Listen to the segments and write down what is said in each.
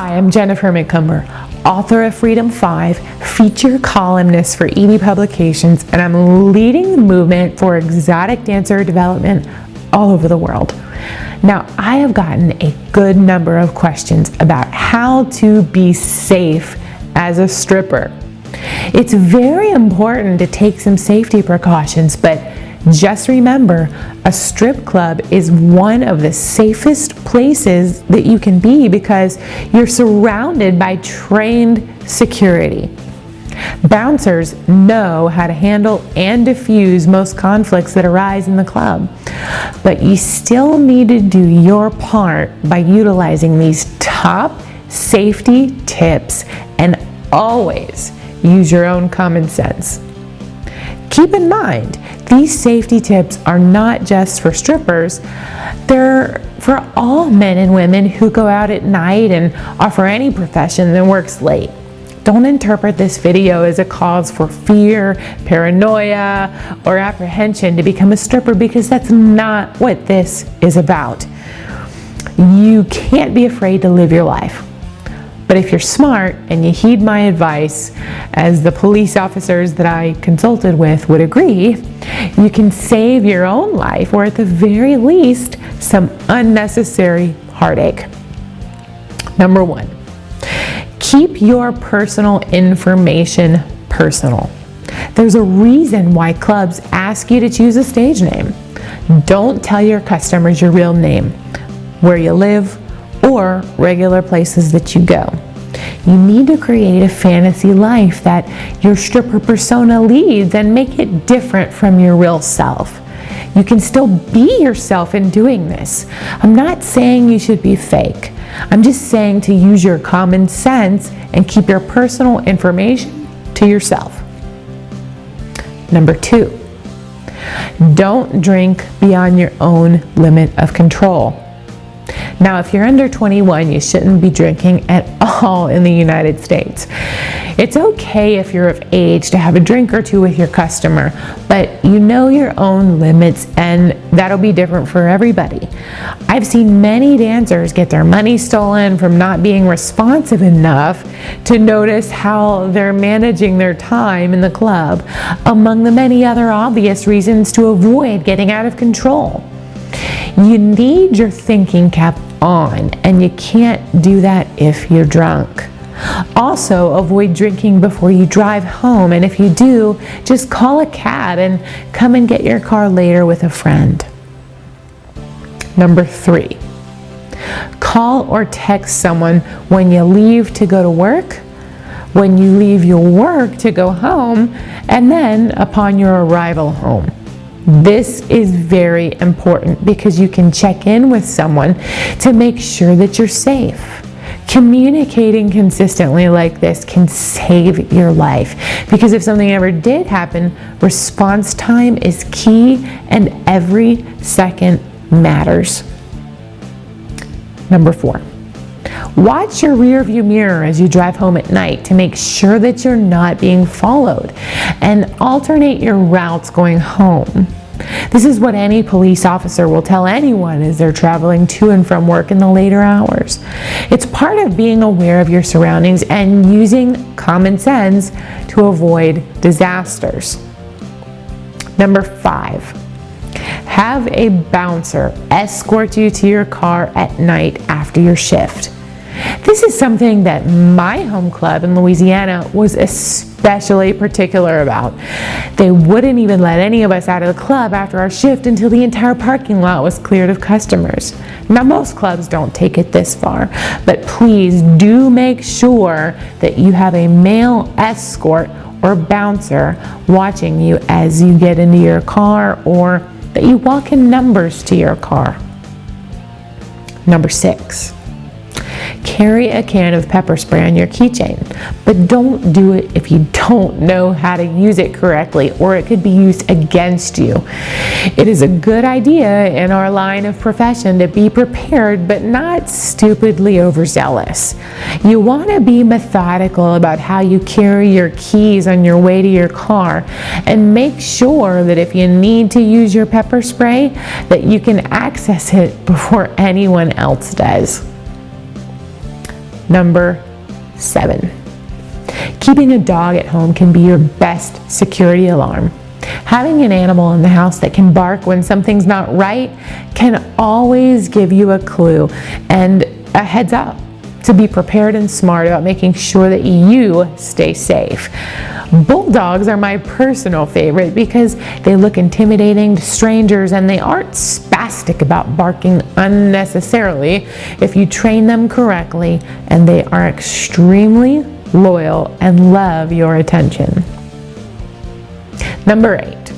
Hi, I'm Jennifer McCumber, author of Freedom 5, feature columnist for ED Publications, and I'm leading the movement for exotic dancer development all over the world. Now, I have gotten a good number of questions about how to be safe as a stripper. It's very important to take some safety precautions, but just remember, a strip club is one of the safest places that you can be because you're surrounded by trained security. Bouncers know how to handle and diffuse most conflicts that arise in the club, but you still need to do your part by utilizing these top safety tips and always use your own common sense. Keep in mind, these safety tips are not just for strippers, they're for all men and women who go out at night and are for any profession that works late. Don't interpret this video as a cause for fear, paranoia, or apprehension to become a stripper because that's not what this is about. You can't be afraid to live your life. But if you're smart and you heed my advice, as the police officers that I consulted with would agree, you can save your own life or at the very least, some unnecessary heartache. Number 1, keep your personal information personal. There's a reason why clubs ask you to choose a stage name. Don't tell your customers your real name, where you live, or regular places that you go. You need to create a fantasy life that your stripper persona leads and make it different from your real self. You can still be yourself in doing this. I'm not saying you should be fake. I'm just saying to use your common sense and keep your personal information to yourself. Number 2, don't drink beyond your own limit of control. Now, if you're under 21, you shouldn't be drinking at all in the United States. It's okay if you're of age to have a drink or two with your customer, but you know your own limits and that'll be different for everybody. I've seen many dancers get their money stolen from not being responsive enough to notice how they're managing their time in the club, among the many other obvious reasons to avoid getting out of control. You need your thinking cap on, and you can't do that if you're drunk. Also, avoid drinking before you drive home, and if you do, just call a cab and come and get your car later with a friend. Number 3, call or text someone when you leave to go to work, when you leave your work to go home, and then upon your arrival home. This is very important because you can check in with someone to make sure that you're safe. Communicating consistently like this can save your life because if something ever did happen, response time is key and every second matters. Number 4, watch your rear view mirror as you drive home at night to make sure that you're not being followed, and alternate your routes going home. This is what any police officer will tell anyone as they're traveling to and from work in the later hours. It's part of being aware of your surroundings and using common sense to avoid disasters. Number 5, have a bouncer escort you to your car at night after your shift. This is something that my home club in Louisiana was especially particular about. They wouldn't even let any of us out of the club after our shift until the entire parking lot was cleared of customers. Now, most clubs don't take it this far, but please do make sure that you have a male escort or bouncer watching you as you get into your car or that you walk in numbers to your car. Number 6, carry a can of pepper spray on your keychain, but don't do it if you don't know how to use it correctly, or it could be used against you. It is a good idea in our line of profession to be prepared, but not stupidly overzealous. You want to be methodical about how you carry your keys on your way to your car, and make sure that if you need to use your pepper spray, that you can access it before anyone else does. Number 7. Keeping a dog at home can be your best security alarm. Having an animal in the house that can bark when something's not right can always give you a clue and a heads up to be prepared and smart about making sure that you stay safe. Bulldogs are my personal favorite because they look intimidating to strangers and they aren't spastic about barking unnecessarily if you train them correctly, and they are extremely loyal and love your attention. Number 8,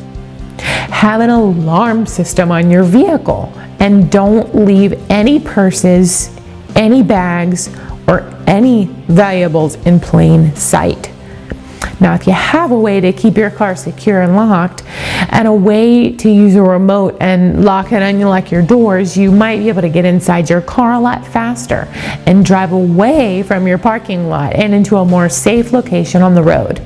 have an alarm system on your vehicle and don't leave any purses, any bags, or any valuables in plain sight. Now, if you have a way to keep your car secure and locked, and a way to use a remote and lock and unlock your doors, you might be able to get inside your car a lot faster and drive away from your parking lot and into a more safe location on the road.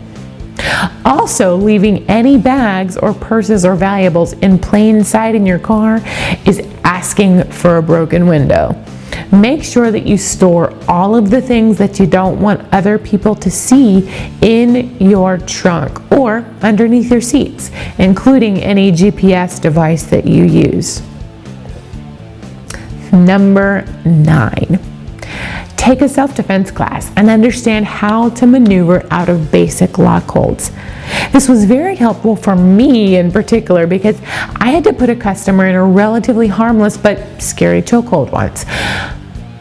Also, leaving any bags or purses or valuables in plain sight in your car is asking for a broken window. Make sure that you store all of the things that you don't want other people to see in your trunk or underneath your seats, including any GPS device that you use. Number 9. Take a self-defense class and understand how to maneuver out of basic lock holds. This was very helpful for me in particular because I had to put a customer in a relatively harmless but scary chokehold once.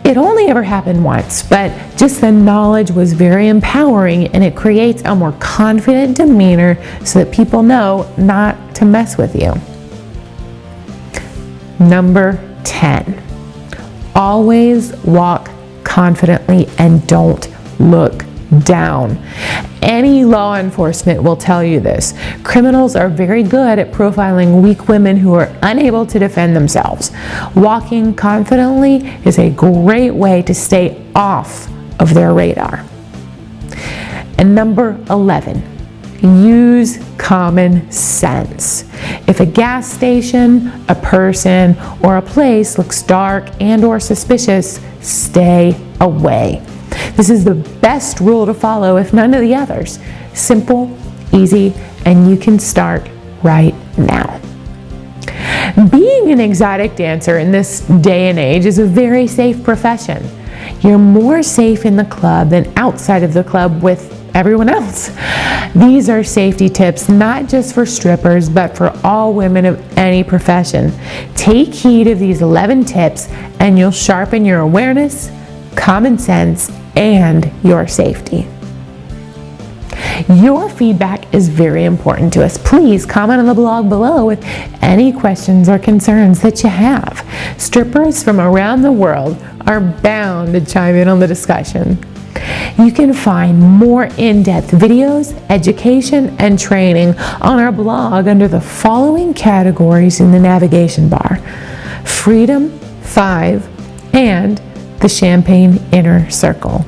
It only ever happened once, but just the knowledge was very empowering, and it creates a more confident demeanor so that people know not to mess with you. Number 10. Always walk confidently and don't look down. Any law enforcement will tell you this. Criminals are very good at profiling weak women who are unable to defend themselves. Walking confidently is a great way to stay off of their radar. And number 11, use common sense. If a gas station, a person, or a place looks dark and or suspicious, stay away. This is the best rule to follow, if none of the others. Simple, easy, and you can start right now. Being an exotic dancer in this day and age is a very safe profession. You're more safe in the club than outside of the club with everyone else. These are safety tips not just for strippers, but for all women of any profession. Take heed of these 11 tips and you'll sharpen your awareness, common sense, and your safety. Your feedback is very important to us. Please comment on the blog below with any questions or concerns that you have. Strippers from around the world are bound to chime in on the discussion. You can find more in-depth videos, education, and training on our blog under the following categories in the navigation bar: Freedom 5 and the Champagne Inner Circle.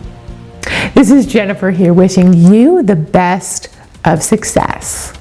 This is Jennifer here wishing you the best of success.